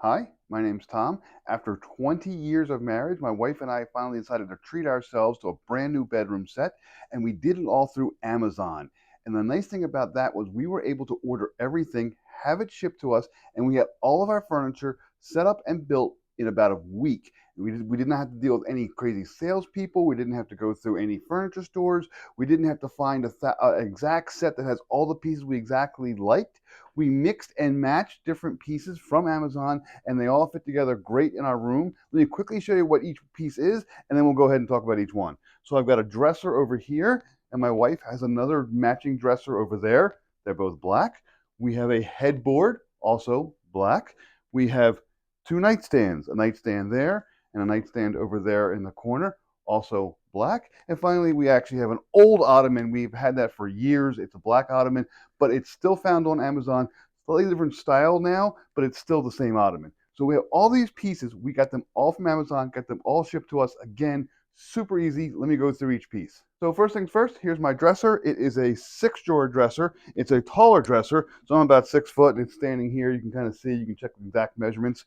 Hi, my name's Tom. After 20 years of marriage, my wife and I finally decided to treat ourselves to a brand new bedroom set, and we did it all through Amazon. And the nice thing about that was we were able to order everything, have it shipped to us, and we had all of our furniture set up and built in about a week. We didn't have to deal with any crazy salespeople. We didn't have to go through any furniture stores. We didn't have to find a exact set that has all the pieces we exactly liked. We mixed and matched different pieces from Amazon and they all fit together great in our room. Let me quickly show you what each piece is, and then we'll go ahead and talk about each one. So I've got a dresser over here, and my wife has another matching dresser over there. They're both black. We have a headboard, also black. We have two nightstands, a nightstand there and a nightstand over there in the corner, also black. And finally, we actually have an old ottoman. We've had that for years. It's a black ottoman, but it's still found on Amazon. Slightly different style now, but it's still the same ottoman. So we have all these pieces. We got them all from Amazon, got them all shipped to us. Again, super easy. Let me go through each piece. So first things first, here's my dresser. It is a 6-drawer dresser. It's a taller dresser, so I'm about 6 foot. It's standing here. You can kind of see. You can check the exact measurements.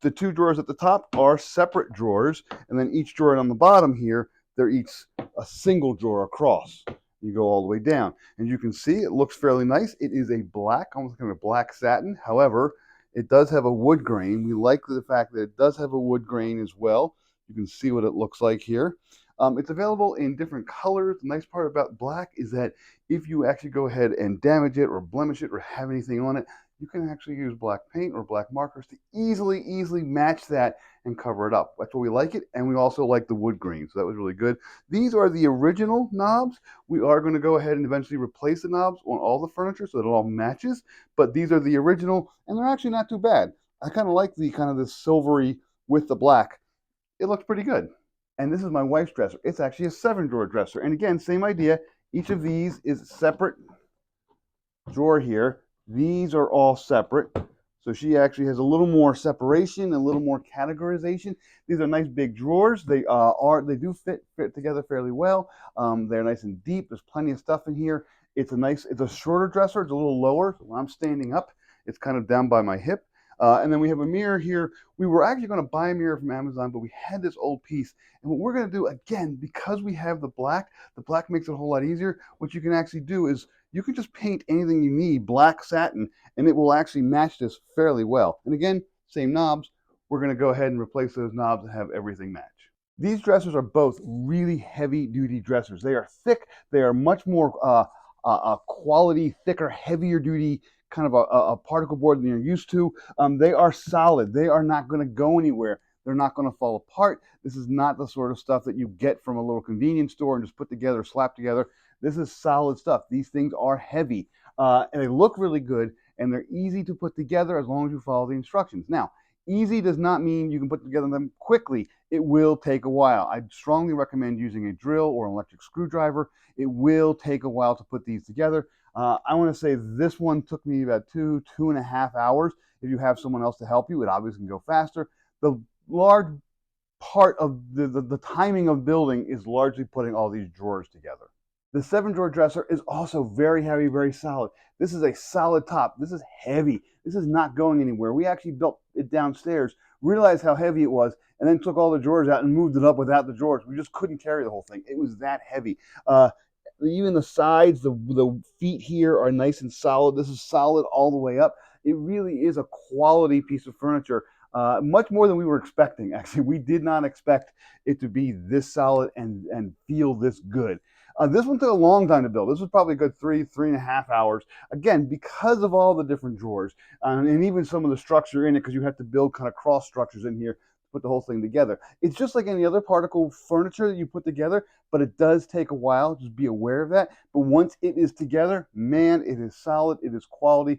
The two drawers at the top are separate drawers, and then each drawer on the bottom here, they're each a single drawer across. You go all the way down, and you can see it looks fairly nice. It is a black, almost kind of black satin. However, it does have a wood grain. We like the fact that it does have a wood grain as well. You can see what it looks like here. It's available in different colors. The nice part about black is that if you actually go ahead and damage it or blemish it or have anything on it, you can actually use black paint or black markers to easily match that and cover it up. That's why we like it, and we also like the wood grain, so that was really good. These are the original knobs. We are going to go ahead and eventually replace the knobs on all the furniture so that it all matches, but these are the original, and they're actually not too bad. I kind of like the kind of the silvery with the black. It looks pretty good. And this is my wife's dresser. It's actually a 7-drawer dresser. And again, same idea. Each of these is a separate drawer here. These are all separate. So she actually has a little more separation, a little more categorization. These are nice big drawers. They do fit together fairly well. They're nice and deep. There's plenty of stuff in here. It's a shorter dresser. It's a little lower. So when I'm standing up, it's kind of down by my hip. And then we have a mirror here. We were actually going to buy a mirror from Amazon, but we had this old piece. And what we're going to do, again, because we have the black makes it a whole lot easier. What you can actually do is you can just paint anything you need black satin, and it will actually match this fairly well. And again, same knobs. We're going to go ahead and replace those knobs and have everything match. These dressers are both really heavy duty dressers. They are thick. They are much more quality, thicker, heavier duty kind of a particle board than you're used to. They are solid. They are not going to go anywhere. They're not going to fall apart. This is not the sort of stuff that you get from a little convenience store and just put together, slap together. This is solid stuff. These things are heavy, and they look really good, and they're easy to put together as long as you follow the instructions. Now, easy does not mean you can put together them quickly. It will take a while. I'd strongly recommend using a drill or an electric screwdriver. It will take a while to put these together. I want to say this one took me about 2.5 hours. If you have someone else to help you, it obviously can go faster. The large part of the timing of building is largely putting all these drawers together. The 7-drawer dresser is also very heavy, very solid. This is a solid top. This is heavy. This is not going anywhere. We actually built it downstairs, realized how heavy it was, and then took all the drawers out and moved it up without the drawers. We just couldn't carry the whole thing. It was that heavy. Even the sides, the feet here are nice and solid. This is solid all the way up. It really is a quality piece of furniture, much more than we were expecting. Actually, we did not expect it to be this solid and feel this good. This one took a long time to build. This was probably a good 3.5 hours. Again, because of all the different drawers and even some of the structure in it, because you have to build kind of cross structures in here to put the whole thing together. It's just like any other particle furniture that you put together, but it does take a while. Just be aware of that. But once it is together, man, it is solid. It is quality.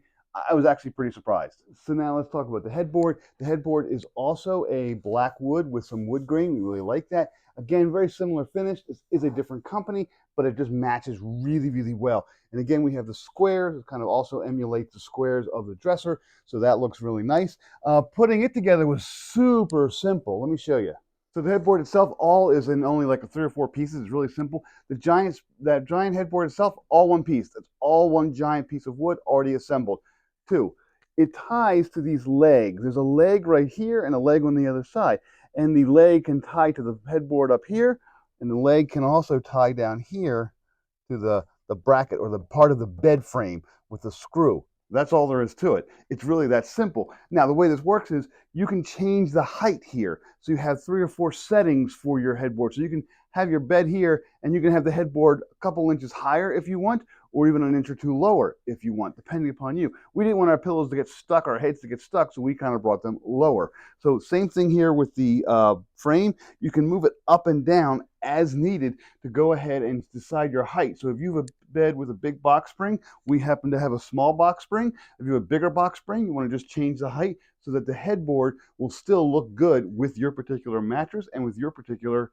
I was actually pretty surprised. So now let's talk about the headboard. The headboard is also a black wood with some wood grain. We really like that. Again, very similar finish. This is a different company, but it just matches really well. And again, we have the squares. It kind of also emulates the squares of the dresser, so that looks really nice. Putting it together was super simple. Let me show you. So the headboard itself all is in only like 3 or 4 pieces. It's really simple. That giant headboard itself, all one piece. That's all one giant piece of wood already assembled. 2, it ties to these legs. There's a leg right here and a leg on the other side. And the leg can tie to the headboard up here, and the leg can also tie down here to the bracket or the part of the bed frame with the screw. That's all there is to it. It's really that simple. Now, the way this works is you can change the height here. So you have 3 or 4 settings for your headboard. So you can have your bed here, and you can have the headboard a couple inches higher if you want, or even an inch or two lower if you want, depending upon you. We didn't want our pillows to get stuck, our heads to get stuck, so we kind of brought them lower. So same thing here with the frame. You can move it up and down as needed to go ahead and decide your height. So if you have a bed with a big box spring, we happen to have a small box spring. If you have a bigger box spring, you want to just change the height so that the headboard will still look good with your particular mattress and with your particular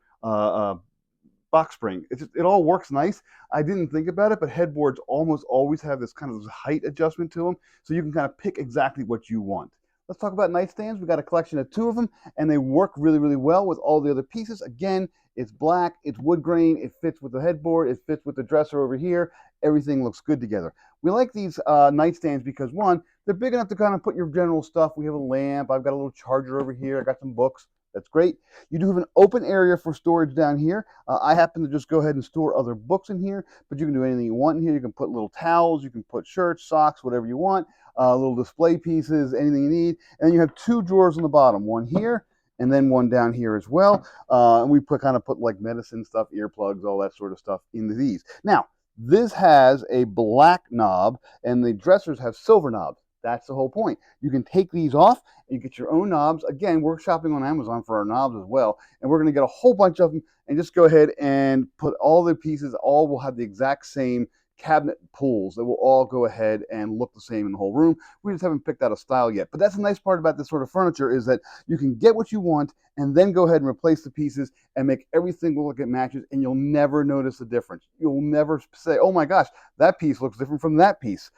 box spring. It all works nice. I didn't think about it, but headboards almost always have this kind of height adjustment to them, so you can kind of pick exactly what you want. Let's talk about nightstands. We got a collection of 2 of them, and they work really, really well with all the other pieces. Again, it's black, it's wood grain, it fits with the headboard, it fits with the dresser over here. Everything looks good together. We like these nightstands because, one, they're big enough to kind of put your general stuff. We have a lamp. I've got a little charger over here. I got some books. That's great. You do have an open area for storage down here. I happen to just go ahead and store other books in here, but you can do anything you want in here. You can put little towels, you can put shirts, socks, whatever you want, little display pieces, anything you need. And you have 2 drawers on the bottom, one here and then one down here as well. And we kind of put like medicine stuff, earplugs, all that sort of stuff into these. Now, this has a black knob, and the dressers have silver knobs. That's the whole point. You can take these off and you get your own knobs. Again, we're shopping on Amazon for our knobs as well, and we're going to get a whole bunch of them and just go ahead and put all the pieces. All will have the exact same cabinet pulls that will all go ahead and look the same in the whole room. We just haven't picked out a style yet. But that's the nice part about this sort of furniture, is that you can get what you want and then go ahead and replace the pieces and make everything look like it matches, and you'll never notice the difference. You'll never say, oh my gosh, that piece looks different from that piece.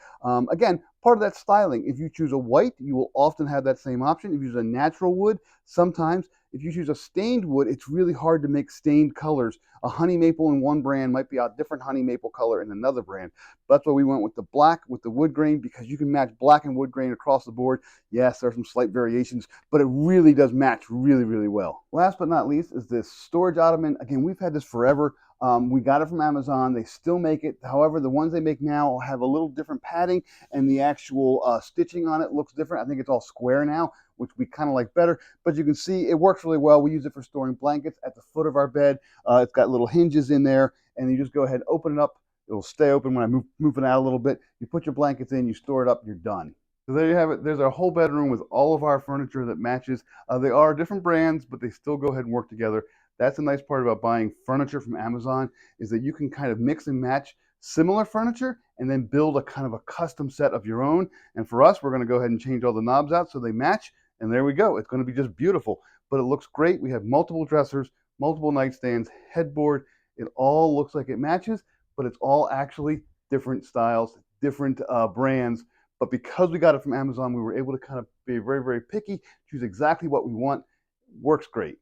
Again, part of that styling. If you choose a white, you will often have that same option. If you use a natural wood, sometimes. If you choose a stained wood, it's really hard to make stained colors. A honey maple in one brand might be a different honey maple color in another brand. That's why we went with the black with the wood grain, because you can match black and wood grain across the board. Yes, there are some slight variations, but it really does match really, really well. Last but not least is this storage ottoman. Again, we've had this forever. We got it from Amazon. They still make it. However, the ones they make now have a little different padding, and the actual stitching on it looks different. I think it's all square now, which we kind of like better. But you can see it works really well. We use it for storing blankets at the foot of our bed. It's got little hinges in there, and you just go ahead and open it up. It'll stay open when I move it out a little bit. You put your blankets in, you store it up, you're done. So there you have it. There's our whole bedroom with all of our furniture that matches. They are different brands, but they still go ahead and work together. That's the nice part about buying furniture from Amazon, is that you can kind of mix and match similar furniture and then build a kind of a custom set of your own. And for us, we're going to go ahead and change all the knobs out so they match. And there we go. It's going to be just beautiful. But it looks great. We have multiple dressers, multiple nightstands, headboard. It all looks like it matches, but it's all actually different styles, different brands. But because we got it from Amazon, we were able to kind of be very, very picky, choose exactly what we want. Works great.